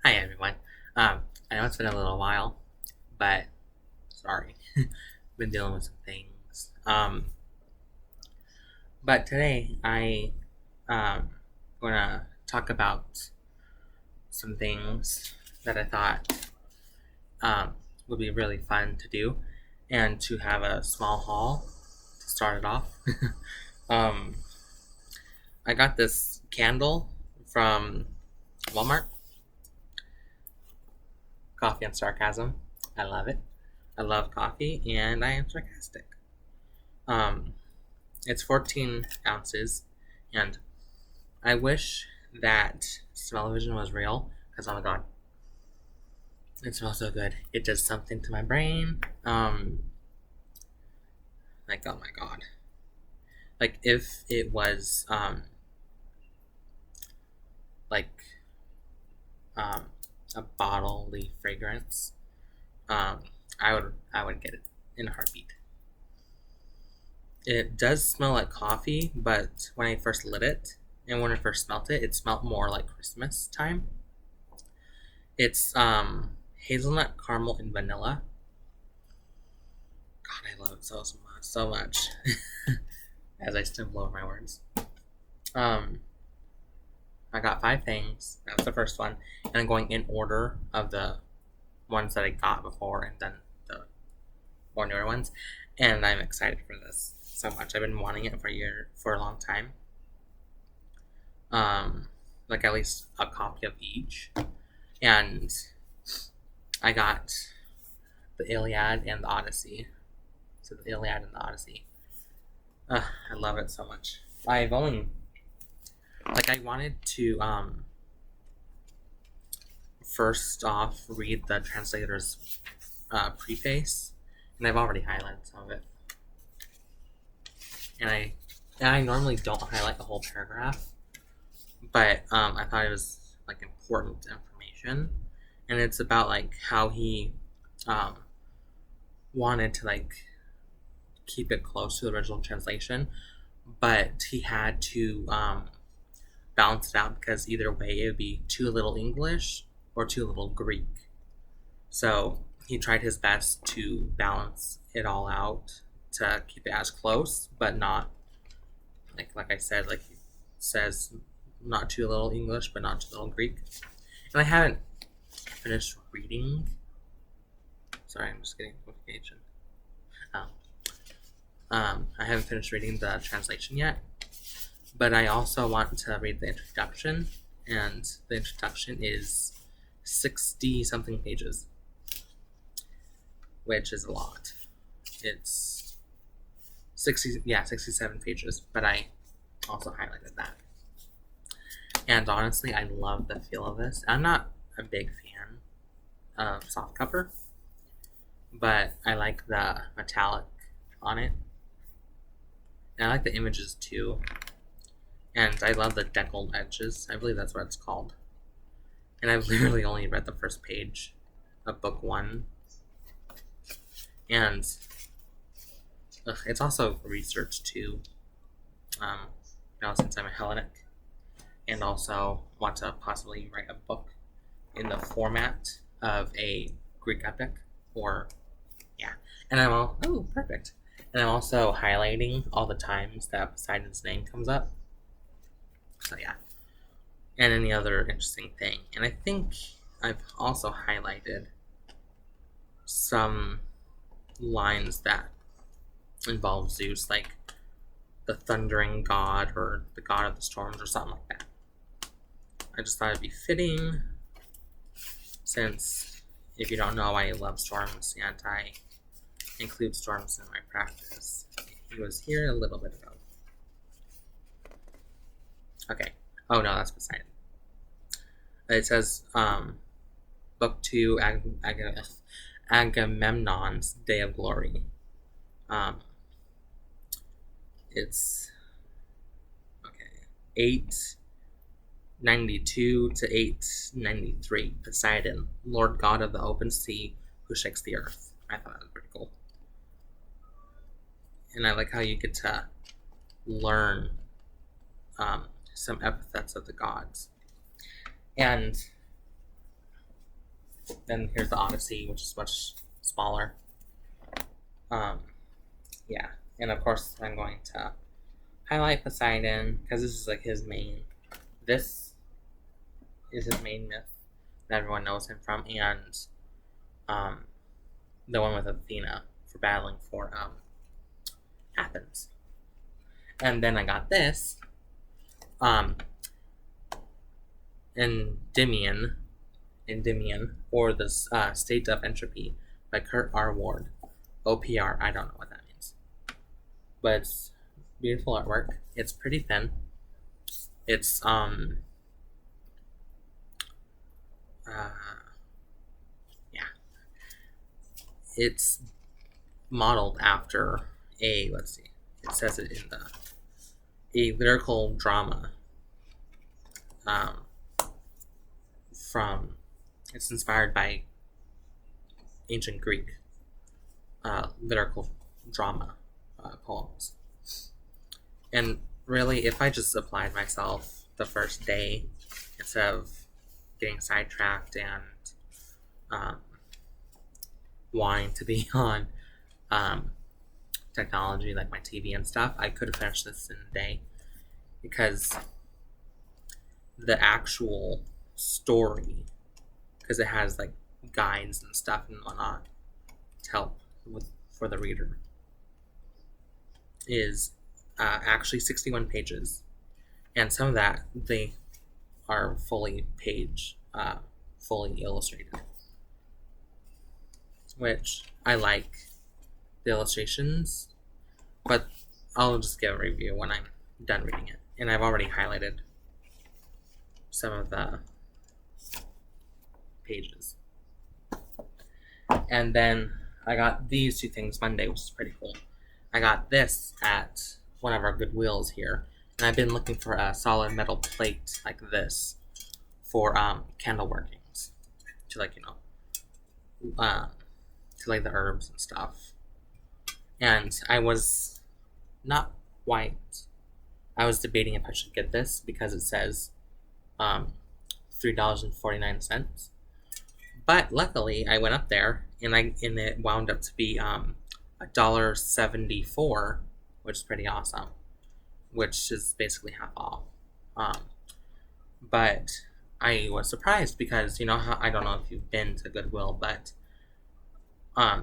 Hi everyone. I know it's been a little while, but sorry, been dealing with some things. But today I gonna talk about some things that I thought would be really fun to do, and to have a small haul to start it off. um, I got this candle from Walmart. Coffee and sarcasm. I love it. I love coffee, and I am sarcastic. Um, it's 14 ounces, and I wish that smell-o-vision was real, because oh my god, it smells so good. It does something to my brain. Like oh my god, like if it was like um, a bodily fragrance, um, I would get it in a heartbeat. It does smell like coffee, but when I first lit it and when I first smelt it, it smelled more like Christmas time. It's hazelnut, caramel, and vanilla. God, I love it so much. As I stumble over my words. Um, I got 5 things. That was the first one, and I'm going in order of the ones that I got before, and then the more newer ones. And I'm excited for this so much. I've been wanting it for a long time. Like at least a copy of each, and I got the Iliad and the Odyssey. So the Iliad and the Odyssey. I love it so much. I've only I wanted to first off read the translator's preface, and I've already highlighted some of it. And I normally don't highlight the whole paragraph, but I thought it was like important information, and it's about like how he um, wanted to like keep it close to the original translation, but he had to balance it out because either way it would be too little English or too little Greek. So he tried his best to balance it all out to keep it as close, but not like I said, like he says, not too little English, but not too little Greek. And I haven't finished reading. Sorry, I'm just getting a notification. Um, I haven't finished reading the translation yet, but I also want to read the introduction, and the introduction is 60 something pages, which is a lot. It's 67 pages, but I also highlighted that. And honestly, I love the feel of this. I'm not a big fan of softcover, but I like the metallic on it. And I like the images too. And I love the deckled edges. I believe that's what it's called. And I've literally only read the first page of book 1. And it's also research too. Since I'm a Hellenic, and also want to possibly write a book in the format of a Greek epic, or yeah. And I'm all perfect. And I'm also highlighting all the times that Poseidon's name comes up. So yeah, and any other interesting thing. And I think I've also highlighted some lines that involve Zeus, like the thundering god or the god of the storms or something like that. I just thought it'd be fitting, since if you don't know, I love storms and I include storms in my practice. He was here a little bit ago. Okay. Oh no, that's Poseidon. It says book 2 Agamemnon's Day of Glory. It's okay. 892 to 893. Poseidon, Lord God of the open sea, who shakes the earth. I thought that was pretty cool. And I like how you get to learn some epithets of the gods. And Then here's the Odyssey, which is much smaller. Yeah, and of course I'm going to highlight Poseidon because this is like his main. This is his main myth that everyone knows him from, and the one with Athena for battling for Athens. And then I got this, Endymion, or the State of Entropy by Kurt R. Ward. OPR, I don't know what that means. But it's beautiful artwork. It's pretty thin. It's, yeah. It's modeled after a, let's see, it says it in a lyrical drama it's inspired by ancient Greek lyrical drama poems. And really, if I just applied myself the first day instead of getting sidetracked and wanting to be on technology like my TV and stuff, I could have finished this in a day, because the actual story, because it has like guides and stuff and whatnot to help for the reader, is actually 61 pages, and some of that they are fully illustrated, which I like the illustrations, but I'll just give a review when I'm done reading it. And I've already highlighted some of the pages. And then I got these two things Monday, which is pretty cool. I got this at one of our Goodwills here, and I've been looking for a solid metal plate like this for candle workings, to like, to like the herbs and stuff. And I was not quite, I was debating if I should get this because it says $3.49. But luckily I went up there and it wound up to be $1.74, which is pretty awesome, which is basically half off. But I was surprised because, how, I don't know if you've been to Goodwill, but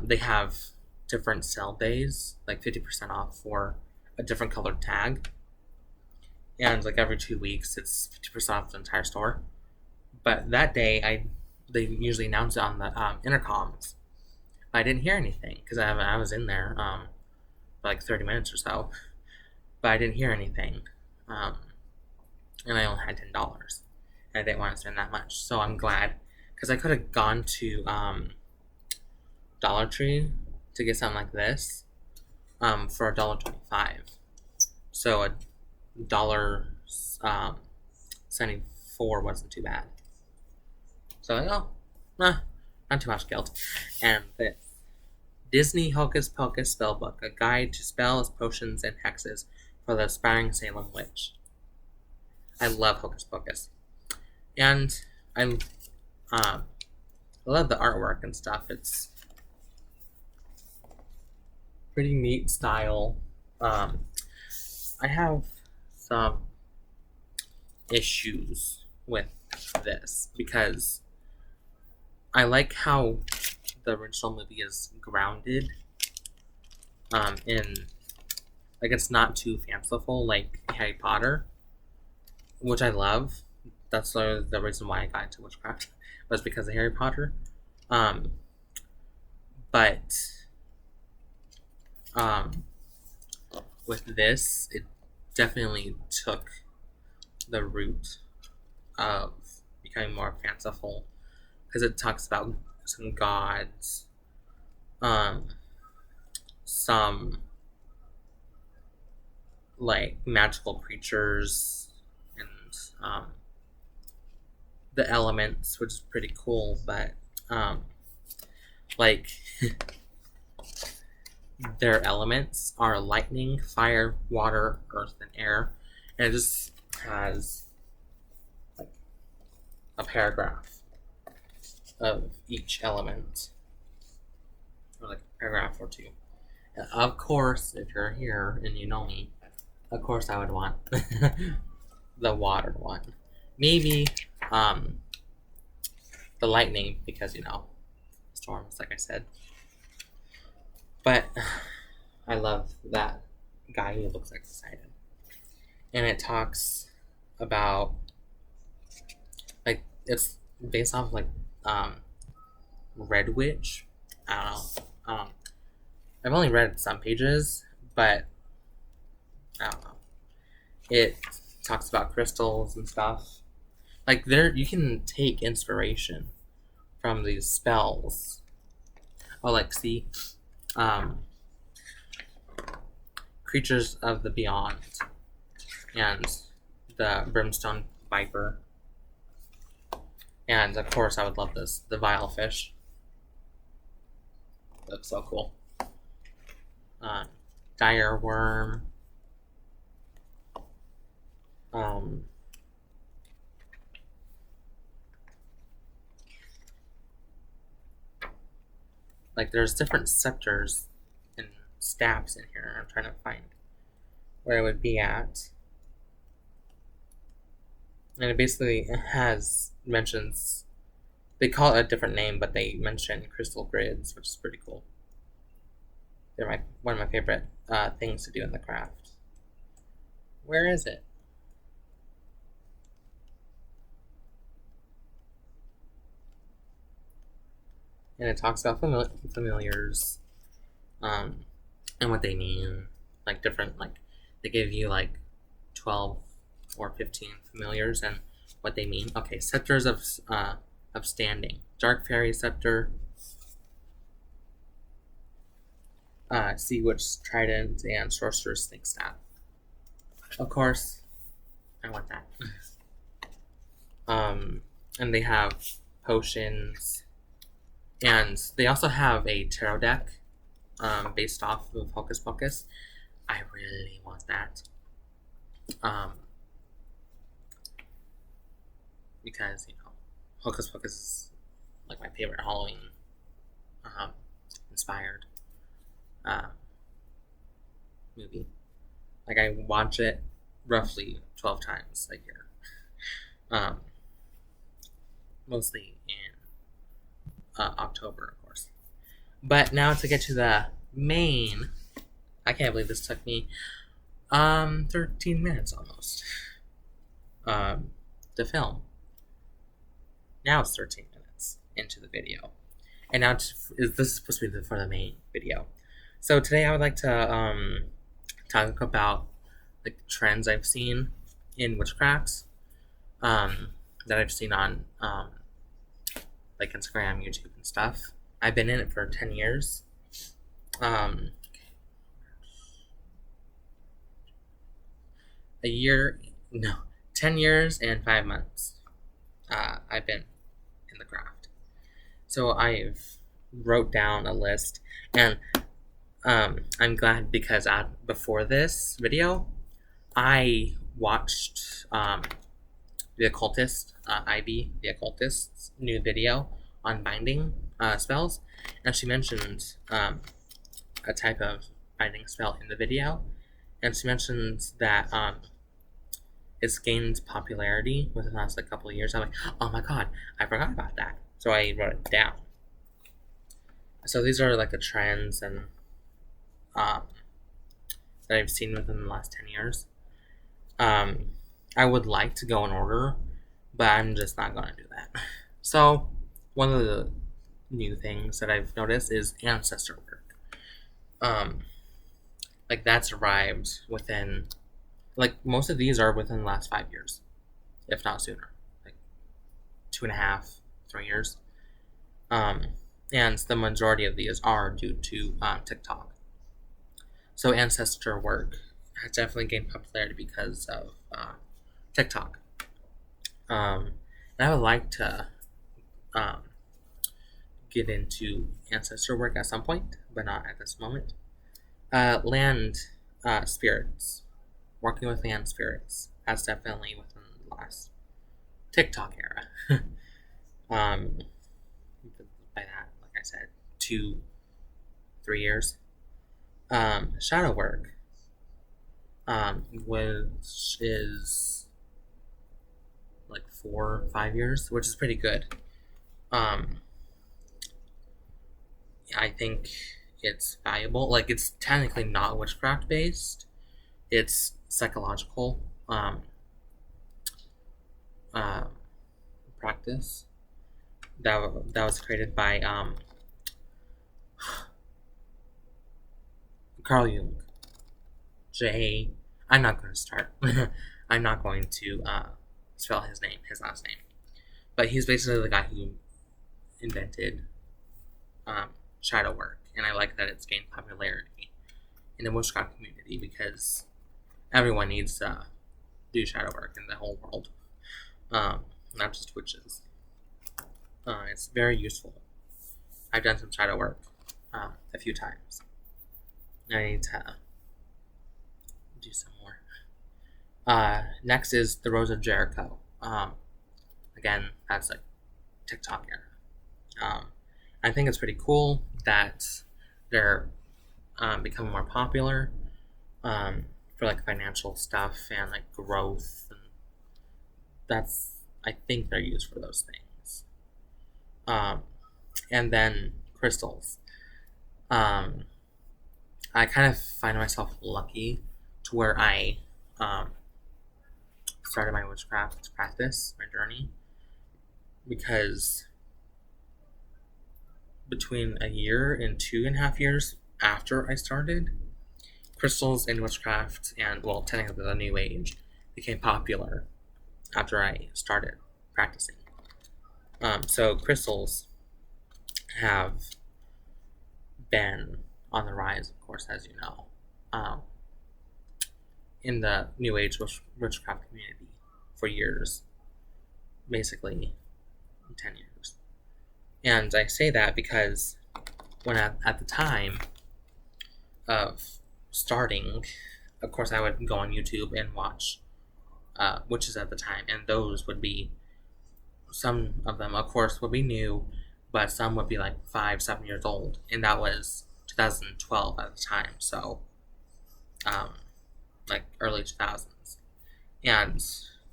they have different sale days, like 50% off for a different colored tag. And like every 2 weeks, it's 50% off the entire store. But that day, they usually announce it on the intercoms. I didn't hear anything because I was in there for like 30 minutes or so, but I didn't hear anything. And I only had $10, and I didn't want to spend that much. So I'm glad, because I could have gone to Dollar Tree to get something like this for $1.25. So $1.74 wasn't too bad. So not too much guilt. And this Disney Hocus Pocus Spellbook, a guide to spells, potions, and hexes for the aspiring Salem witch. I love Hocus Pocus, and I love the artwork and stuff. It's pretty neat style. I have some issues with this because I like how the original movie is grounded in, like, it's not too fanciful like Harry Potter, which I love. That's the reason why I got into Witchcraft, was because of Harry Potter. But with this, it definitely took the route of becoming more fanciful, because it talks about some gods, some like magical creatures, and the elements, which is pretty cool. But like their elements are lightning, fire, water, earth, and air, and it just has like a paragraph of each element, or like a paragraph or two. Of course, if you're here and you know me, of course I would want the water one. Maybe the lightning, because storms, like I said. But I love that guy who looks like Poseidon. And it talks about, like, it's based off like Red Witch. I don't know. I've only read some pages, but I don't know. It talks about crystals and stuff. Like, you can take inspiration from these spells. Oh, like, see, creatures of the beyond, and the brimstone viper, and of course I would love this, the vile fish. Looks so cool. Dire worm. Like, there's different scepters and staffs in here. I'm trying to find where it would be at. And it basically mentions, they call it a different name, but they mention crystal grids, which is pretty cool. They're one of my favorite things to do in the craft. Where is it? And it talks about familiars, and what they mean. Like, different, like, they give you like 12 or 15 familiars and what they mean. Okay, scepters of standing. Dark fairy scepter. Sea witch trident and sorcerer's snake staff. Of course, I want that. And they have potions, and they also have a tarot deck, based off of Hocus Pocus. I really want that. Because Hocus Pocus is like my favorite Halloween inspired movie. Like, I watch it roughly 12 times a year. Mostly in October, of course. But now to get to the main, I can't believe this took me 13 minutes almost to film. Now it's 13 minutes into the video. And now this is supposed to be for the main video. So today I would like to talk about the trends I've seen in witchcraft, that I've seen on like Instagram, YouTube, and stuff. I've been in it for 10 years. 10 years and 5 months. I've been in the craft. So I've wrote down a list, and I'm glad because before this video, I watched the occultist, Ivy, the occultist's new video on binding spells, and she mentioned a type of binding spell in the video, and she mentions that it's gained popularity within the last couple of years. I'm like, oh my god, I forgot about that. So I wrote it down. So these are like the trends and that I've seen within the last 10 years. I would like to go in order, but I'm just not going to do that. So one of the new things that I've noticed is ancestor work. Like, that's arrived within, like, most of these are within the last 5 years, if not sooner, like 2.5, 3 years. And the majority of these are due to TikTok. So ancestor work has definitely gained popularity because of TikTok. And I would like to get into ancestor work at some point, but not at this moment. Land spirits. Working with land spirits. That's definitely within the last TikTok era. 2-3 years. Shadow work, which is like 4 or 5 years, which is pretty good. I think it's valuable. Like, it's technically not witchcraft based. It's psychological practice that was created by Carl Jung. I'm not going to start. I'm not going to spell his last name. But he's basically the guy who invented shadow work, and I like that it's gained popularity in the witchcraft community because everyone needs to do shadow work in the whole world, not just witches. It's very useful. I've done some shadow work a few times. I need to do some more. Next is the Rose of Jericho. Again, that's like TikTok era. I think it's pretty cool that they're becoming more popular for like financial stuff and like growth, and I think they're used for those things. And then crystals. I kind of find myself lucky to where I started my witchcraft practice, my journey, because between a year and 2.5 years after I started, crystals in witchcraft and, well, technically the New Age became popular after I started practicing. So crystals have been on the rise, of course, as you know, in the New Age witchcraft community for years, basically 10 years. And I say that because when at the time of starting, of course, I would go on YouTube and watch witches at the time, and those would be, some of them, of course, would be new, but some would be like 5-7 years old, and that was 2012 at the time, so like early 2000s, and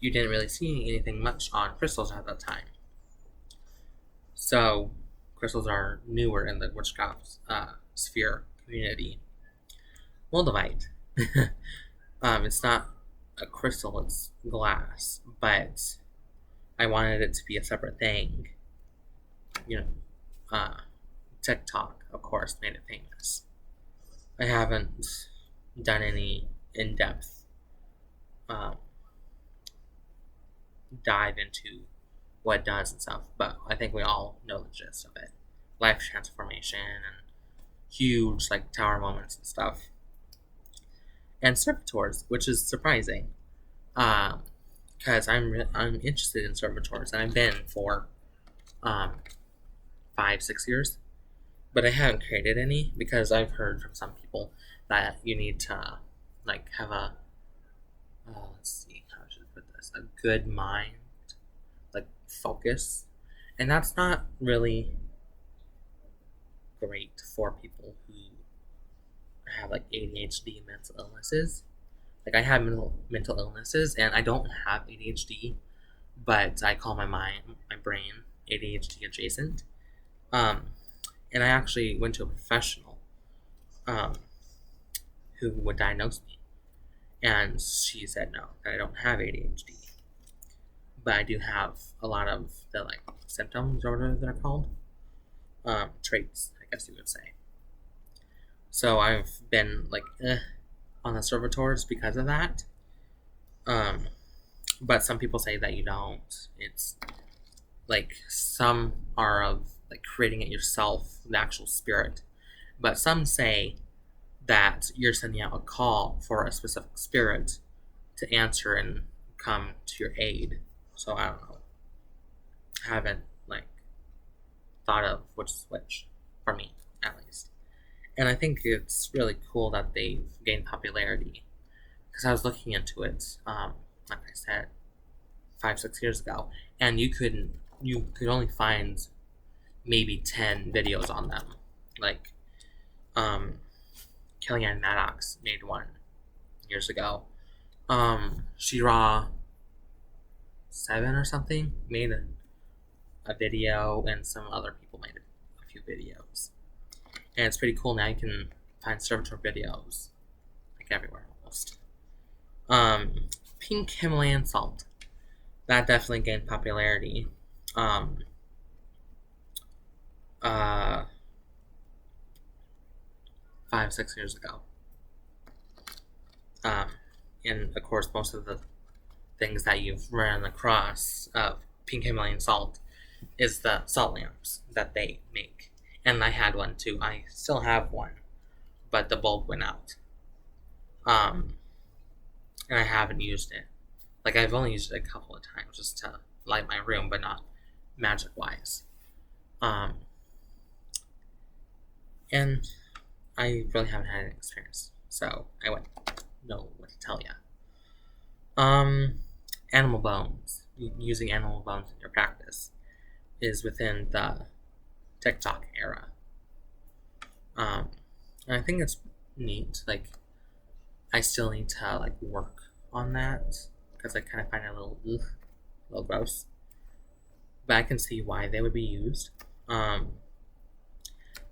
you didn't really see anything much on crystals at that time. So crystals are newer in the witchcraft sphere community. Moldavite. It's not a crystal, it's glass, but I wanted it to be a separate thing. TikTok, of course, made it famous. I haven't done any in-depth dive into what it does and stuff, but I think we all know the gist of it. Life transformation and huge like tower moments and stuff. And servitors, which is surprising, because I'm interested in servitors, and I've been for 5-6 years, but I haven't created any because I've heard from some people that you need to like have a let's see how should I put this, a good mind, like focus, and that's not really great for people who have like ADHD, mental illnesses. Like, I have mental illnesses, and I don't have ADHD, but I call my brain ADHD adjacent. And I actually went to a professional who would diagnose me, and she said no, that I don't have ADHD, but I do have a lot of the like symptoms or whatever they're called, traits, I guess you would say. So I've been like on the servitors because of that. But some people say that you don't. It's like some are of like creating it yourself, the actual spirit. But some say that you're sending out a call for a specific spirit to answer and come to your aid. So I don't know. I haven't like thought of which is which, for me at least. And I think it's really cool that they've gained popularity, because I was looking into it, like I said, 5-6 years ago, and you could only find maybe 10 videos on them, like Kellyanne Maddox made one years ago. Shira 7 or something made a video, and some other people made a few videos. And it's pretty cool now. You can find servitor videos like everywhere almost. Pink Himalayan salt. That definitely gained popularity. 5-6 years ago. And of course, most of the things that you've run across of Pink Himalayan salt is the salt lamps that they make. And I had one too. I still have one, but the bulb went out. And I haven't used it. Like, I've only used it a couple of times just to light my room, but not magic-wise. And I really haven't had an experience, so I wouldn't know what to tell you. Animal bones. Using animal bones in your practice is within the TikTok era. And I think it's neat. Like, I still need to like work on that because I kind of find it a little gross. But I can see why they would be used.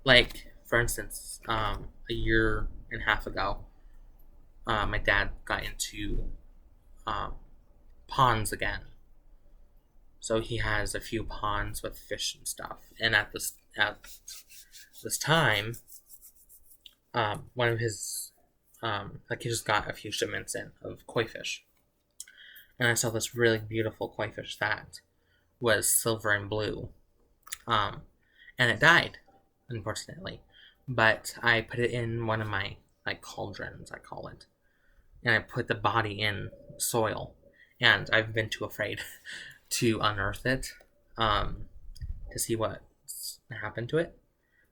Like, for instance, a year and a half ago, my dad got into ponds again. So he has a few ponds with fish and stuff. And at this time, one of his like, he just got a few shipments in of koi fish. And I saw this really beautiful koi fish that was silver and blue. And it died, unfortunately. But I put it in one of my like cauldrons, I call it. And I put the body in soil. And I've been too afraid to unearth it to see what's happened to it.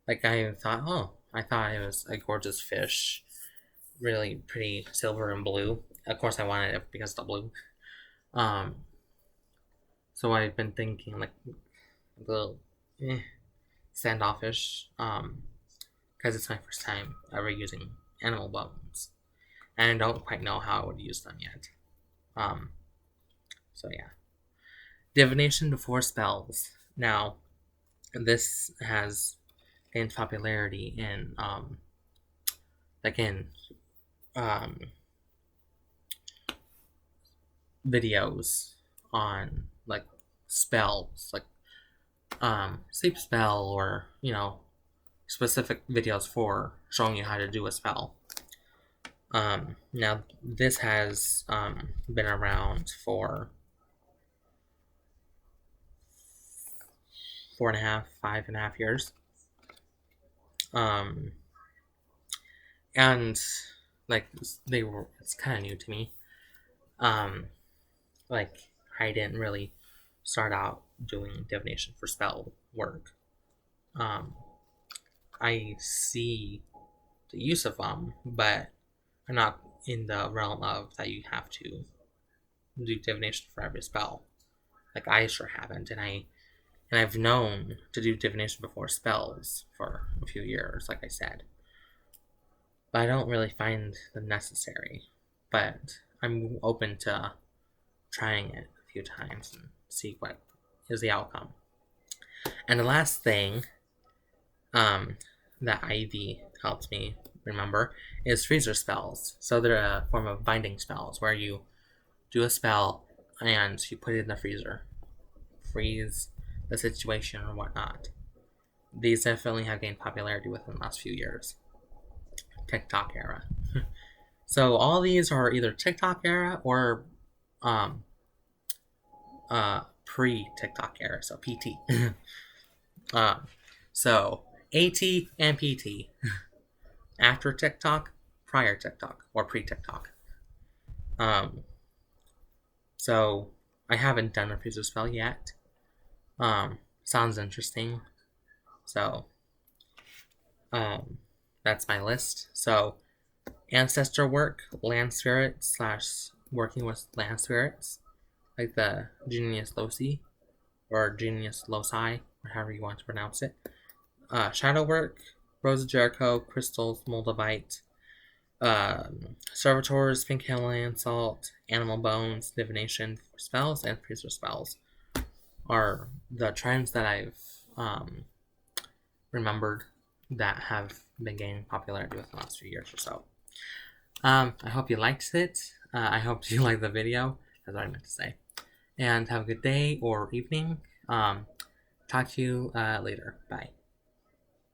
Like, I thought it was a gorgeous fish, really pretty silver and blue. Of course, I wanted it because of the blue. So I've been thinking like a little standoffish, because it's my first time ever using animal bones, and I don't quite know how I would use them yet. So yeah, divination before spells. Now, this has gained popularity in videos on like spells, like sleep spell, or specific videos for showing you how to do a spell. Now this has been around for 5.5 years. And like it's kind of new to me. Like, I didn't really start out doing divination for spell work. I see the use of them, but I'm not in the realm of that you have to do divination for every spell. Like, I sure haven't, and I've known to do divination before spells for a few years, like I said. But I don't really find them necessary. But I'm open to trying it a few times and see what is the outcome. And the last thing that Ivy helped me remember is freezer spells. So they're a form of binding spells where you do a spell and you put it in the freezer. Freeze the situation or whatnot. These definitely have gained popularity within the last few years. TikTok era. So all these are either TikTok era or pre-TikTok era, so PT. So AT and PT. After TikTok, prior TikTok, or pre-TikTok. So I haven't done a freezer spell yet. Sounds interesting. So that's my list. So ancestor work, land spirits / working with land spirits, like the Genius Loci or Genius Loci, or however you want to pronounce it. Shadow work, Rose of Jericho, Crystals, Moldavite, Servitors, Pink Himalayan Salt, Animal Bones, Divination for spells, and Freezer spells are the triumphs that I've remembered that have been gaining popularity within the last few years or so. I hope you liked it. I hope you liked the video, as I meant to say. And have a good day or evening. Talk to you later. Bye.